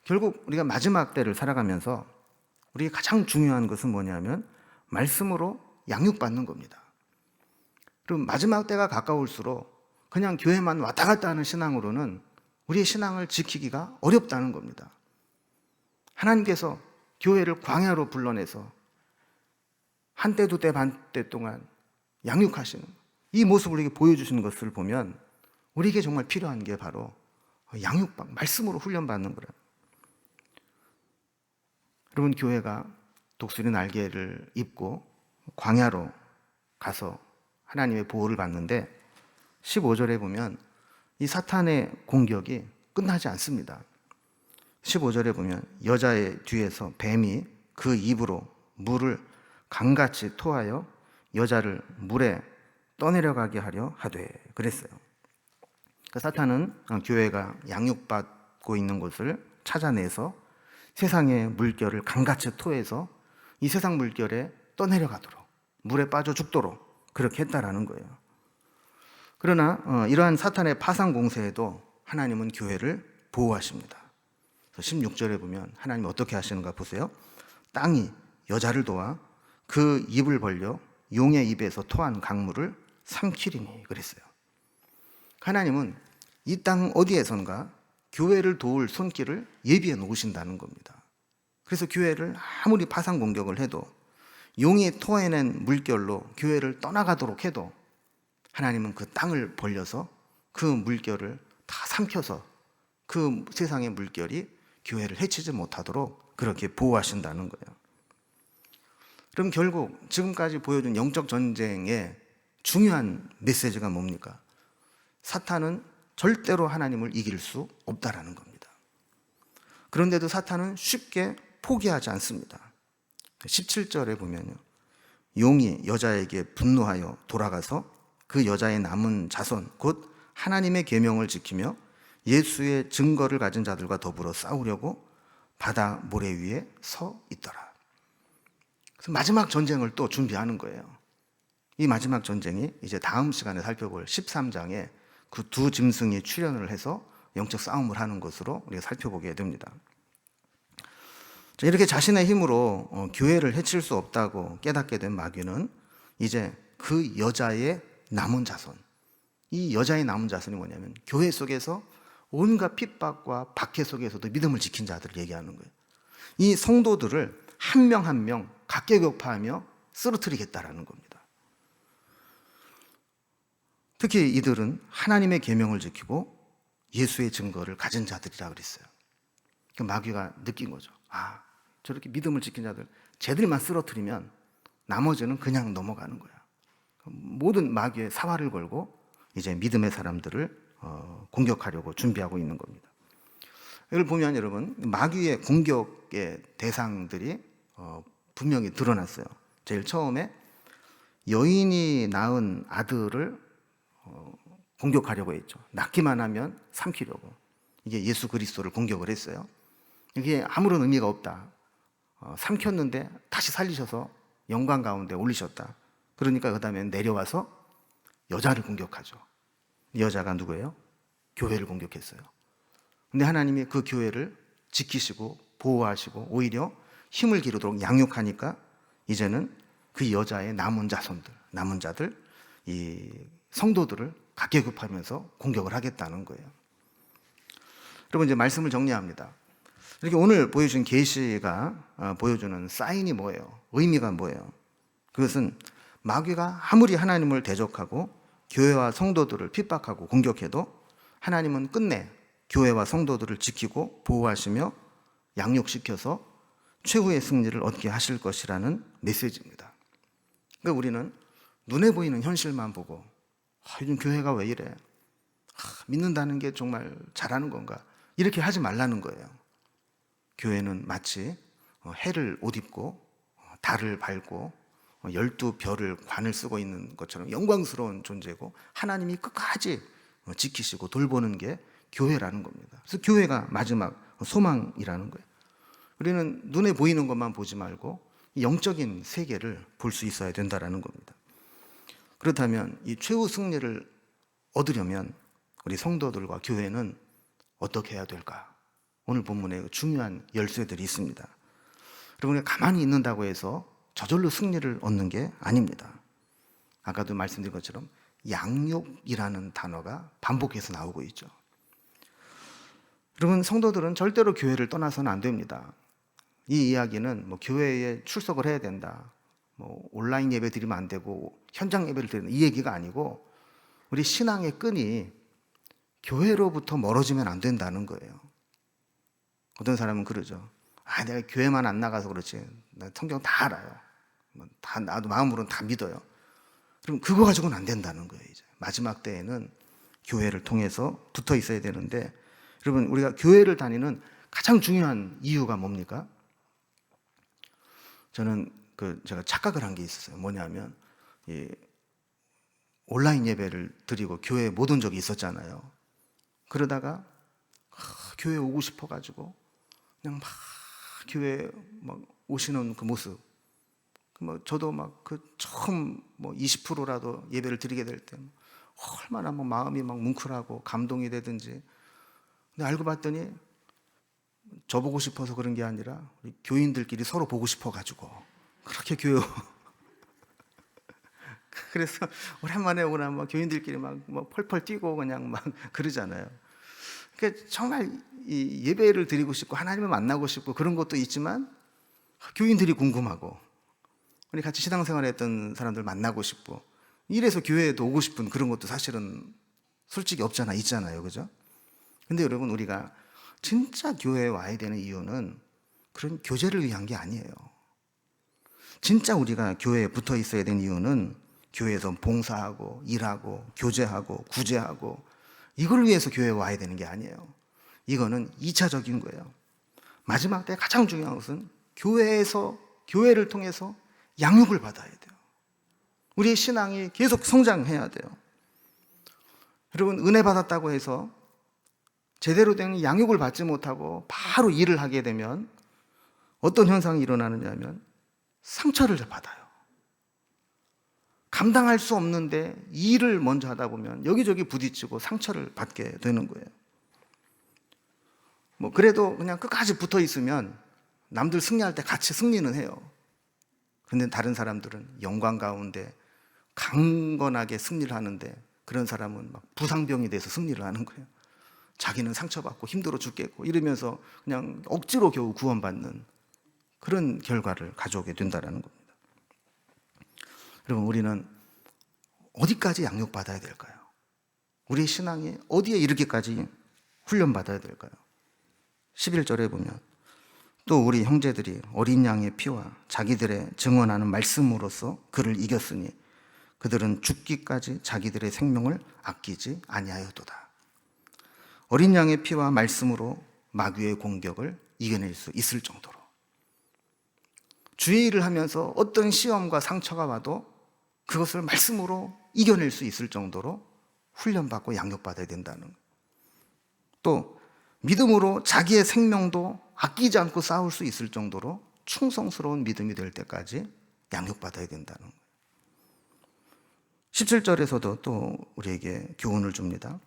결국 우리가 마지막 때를 살아가면서 우리의 가장 중요한 것은 뭐냐면 말씀으로 양육받는 겁니다. 그럼 마지막 때가 가까울수록 그냥 교회만 왔다 갔다 하는 신앙으로는 우리의 신앙을 지키기가 어렵다는 겁니다. 하나님께서 교회를 광야로 불러내서 한때 두때 반때 동안 양육하시는 이 모습을 우리에게 보여주시는 것을 보면 우리에게 정말 필요한 게 바로 양육받, 말씀으로 훈련받는 거라. 여러분, 교회가 독수리 날개를 입고 광야로 가서 하나님의 보호를 받는데 15절에 보면 이 사탄의 공격이 끝나지 않습니다. 15절에 보면 여자의 뒤에서 뱀이 그 입으로 물을 강같이 토하여 여자를 물에 떠내려가게 하려 하되 그랬어요. 그러니까 사탄은 교회가 양육받고 있는 곳을 찾아내서 세상의 물결을 강같이 토해서 이 세상 물결에 떠내려가도록, 물에 빠져 죽도록 그렇게 했다라는 거예요. 그러나 이러한 사탄의 파상 공세에도 하나님은 교회를 보호하십니다. 16절에 보면 하나님이 어떻게 하시는가 보세요. 땅이 여자를 도와 그 입을 벌려 용의 입에서 토한 강물을 삼키리니 그랬어요. 하나님은 이 땅 어디에선가 교회를 도울 손길을 예비해 놓으신다는 겁니다. 그래서 교회를 아무리 파상 공격을 해도 용이 토해낸 물결로 교회를 떠나가도록 해도 하나님은 그 땅을 벌려서 그 물결을 다 삼켜서 그 세상의 물결이 교회를 해치지 못하도록 그렇게 보호하신다는 거예요. 그럼 결국 지금까지 보여준 영적 전쟁의 중요한 메시지가 뭡니까? 사탄은 절대로 하나님을 이길 수 없다라는 겁니다. 그런데도 사탄은 쉽게 포기하지 않습니다. 17절에 보면요, 용이 여자에게 분노하여 돌아가서 그 여자의 남은 자손 곧 하나님의 계명을 지키며 예수의 증거를 가진 자들과 더불어 싸우려고 바다 모래 위에 서 있더라. 그래서 마지막 전쟁을 또 준비하는 거예요. 이 마지막 전쟁이 이제 다음 시간에 살펴볼 13장에 그 두 짐승이 출현을 해서 영적 싸움을 하는 것으로 우리가 살펴보게 됩니다. 이렇게 자신의 힘으로 교회를 해칠 수 없다고 깨닫게 된 마귀는 이제 그 여자의 남은 자손, 이 여자의 남은 자손이 뭐냐면 교회 속에서 온갖 핍박과 박해 속에서도 믿음을 지킨 자들을 얘기하는 거예요. 이 성도들을 한 명 한 명 각계격파하며 쓰러뜨리겠다라는 겁니다. 특히 이들은 하나님의 계명을 지키고 예수의 증거를 가진 자들이라 그랬어요. 마귀가 느낀 거죠. 아, 저렇게 믿음을 지킨 자들, 쟤들만 쓰러뜨리면 나머지는 그냥 넘어가는 거야. 모든 마귀의 사활을 걸고 이제 믿음의 사람들을 공격하려고 준비하고 있는 겁니다. 이걸 보면 여러분, 마귀의 공격의 대상들이 분명히 드러났어요. 제일 처음에 여인이 낳은 아들을 공격하려고 했죠. 낳기만 하면 삼키려고. 이게 예수 그리스도를 공격을 했어요. 이게 아무런 의미가 없다. 삼켰는데 다시 살리셔서 영광 가운데 올리셨다. 그러니까 그 다음에 내려와서 여자를 공격하죠. 이 여자가 누구예요? 교회를 공격했어요. 근데 하나님이 그 교회를 지키시고 보호하시고 오히려 힘을 기르도록 양육하니까 이제는 그 여자의 남은 자손들, 남은 자들, 이 성도들을 각계급하면서 공격을 하겠다는 거예요. 여러분, 이제 말씀을 정리합니다. 이렇게 오늘 보여준 계시가 보여주는 사인이 뭐예요? 의미가 뭐예요? 그것은 마귀가 아무리 하나님을 대적하고 교회와 성도들을 핍박하고 공격해도 하나님은 끝내 교회와 성도들을 지키고 보호하시며 양육시켜서 최후의 승리를 얻게 하실 것이라는 메시지입니다. 그러니까 우리는 눈에 보이는 현실만 보고 요즘 교회가 왜 이래? 믿는다는 게 정말 잘하는 건가? 이렇게 하지 말라는 거예요. 교회는 마치 해를 옷 입고 달을 밟고 12별을 관을 쓰고 있는 것처럼 영광스러운 존재고 하나님이 끝까지 지키시고 돌보는 게 교회라는 겁니다. 그래서 교회가 마지막 소망이라는 거예요. 우리는 눈에 보이는 것만 보지 말고 영적인 세계를 볼 수 있어야 된다는 겁니다. 그렇다면 이 최후 승리를 얻으려면 우리 성도들과 교회는 어떻게 해야 될까? 오늘 본문에 중요한 열쇠들이 있습니다. 여러분, 가만히 있는다고 해서 저절로 승리를 얻는 게 아닙니다. 아까도 말씀드린 것처럼 양육이라는 단어가 반복해서 나오고 있죠. 여러분, 성도들은 절대로 교회를 떠나서는 안 됩니다. 이 이야기는 교회에 출석을 해야 된다, 온라인 예배 드리면 안 되고 현장 예배를 드리는 이 얘기가 아니고 우리 신앙의 끈이 교회로부터 멀어지면 안 된다는 거예요. 어떤 사람은 그러죠. 내가 교회만 안 나가서 그렇지 나 성경 다 알아요. 나도 마음으로는 다 믿어요. 그럼 그거 가지고는 안 된다는 거예요. 이제 마지막 때에는 교회를 통해서 붙어 있어야 되는데, 여러분, 우리가 교회를 다니는 가장 중요한 이유가 뭡니까? 저는 제가 착각을 한 게 있었어요. 뭐냐면 온라인 예배를 드리고 교회에 못 온 적이 있었잖아요. 그러다가 교회에 오고 싶어가지고 그냥 막 교회에 막 오시는 그 모습, 저도 처음 20%라도 예배를 드리게 될 때 얼마나 마음이 뭉클하고 감동이 되든지. 근데 알고 봤더니 저보고 싶어서 그런 게 아니라 우리 교인들끼리 서로 보고 싶어가지고 그렇게 교회 그래서 오랜만에 오나 교인들끼리 펄펄 뛰고 그냥 그러잖아요. 그러니까 정말 이 예배를 드리고 싶고 하나님을 만나고 싶고 그런 것도 있지만 교인들이 궁금하고 우리 같이 신앙생활 했던 사람들 만나고 싶고 이래서 교회에도 오고 싶은 그런 것도 사실은 솔직히 있잖아요. 그죠? 근데 여러분, 우리가 진짜 교회에 와야 되는 이유는 그런 교제를 위한 게 아니에요. 진짜 우리가 교회에 붙어 있어야 되는 이유는 교회에서 봉사하고 일하고 교제하고 구제하고 이걸 위해서 교회에 와야 되는 게 아니에요. 이거는 2차적인 거예요. 마지막 때 가장 중요한 것은 교회를 통해서 양육을 받아야 돼요. 우리의 신앙이 계속 성장해야 돼요. 여러분, 은혜 받았다고 해서 제대로 된 양육을 받지 못하고 바로 일을 하게 되면 어떤 현상이 일어나느냐 하면 상처를 받아요. 감당할 수 없는데 일을 먼저 하다 보면 여기저기 부딪히고 상처를 받게 되는 거예요. 그래도 그냥 끝까지 붙어 있으면 남들 승리할 때 같이 승리는 해요. 그런데 다른 사람들은 영광 가운데 강건하게 승리를 하는데 그런 사람은 부상병이 돼서 승리를 하는 거예요. 자기는 상처받고 힘들어 죽겠고 이러면서 그냥 억지로 겨우 구원받는 그런 결과를 가져오게 된다는 겁니다. 여러분, 우리는 어디까지 양육받아야 될까요? 우리의 신앙이 어디에 이르기까지 훈련받아야 될까요? 11절에 보면 또 우리 형제들이 어린 양의 피와 자기들의 증언하는 말씀으로써 그를 이겼으니 그들은 죽기까지 자기들의 생명을 아끼지 아니하였도다. 어린 양의 피와 말씀으로 마귀의 공격을 이겨낼 수 있을 정도로, 주의 일을 하면서 어떤 시험과 상처가 와도 그것을 말씀으로 이겨낼 수 있을 정도로 훈련받고 양육받아야 된다는 거예요. 또 믿음으로 자기의 생명도 아끼지 않고 싸울 수 있을 정도로 충성스러운 믿음이 될 때까지 양육받아야 된다는 거예요. 17절에서도 또 우리에게 교훈을 줍니다.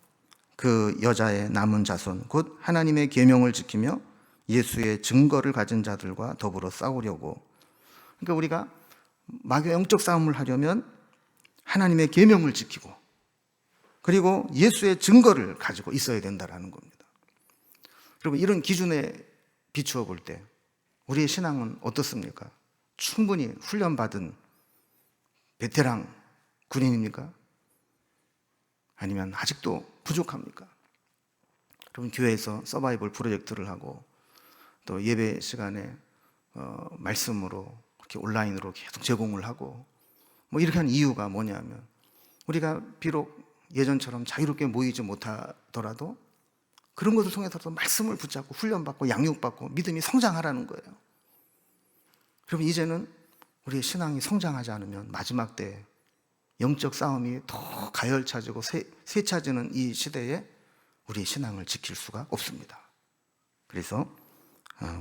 그 여자의 남은 자손 곧 하나님의 계명을 지키며 예수의 증거를 가진 자들과 더불어 싸우려고. 그러니까 우리가 마귀와 영적 싸움을 하려면 하나님의 계명을 지키고 그리고 예수의 증거를 가지고 있어야 된다는 겁니다. 여러분, 이런 기준에 비추어 볼 때 우리의 신앙은 어떻습니까? 충분히 훈련받은 베테랑 군인입니까? 아니면 아직도 부족합니까? 여러분, 교회에서 서바이벌 프로젝트를 하고 또 예배 시간에 말씀으로 이렇게 온라인으로 계속 제공을 하고 뭐 이렇게 하는 이유가 뭐냐면 우리가 비록 예전처럼 자유롭게 모이지 못하더라도 그런 것을 통해서도 말씀을 붙잡고 훈련받고 양육받고 믿음이 성장하라는 거예요. 그러면 이제는 우리의 신앙이 성장하지 않으면 마지막 때 영적 싸움이 더 가열차지고 세차지는 이 시대에 우리의 신앙을 지킬 수가 없습니다. 그래서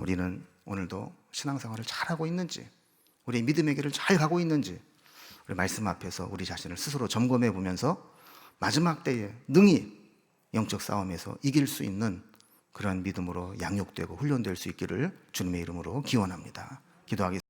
우리는 오늘도 신앙생활을 잘하고 있는지, 우리의 믿음의 길을 잘 가고 있는지 우리 말씀 앞에서 우리 자신을 스스로 점검해 보면서 마지막 때에 능히 영적 싸움에서 이길 수 있는 그런 믿음으로 양육되고 훈련될 수 있기를 주님의 이름으로 기원합니다. 기도하겠습니다.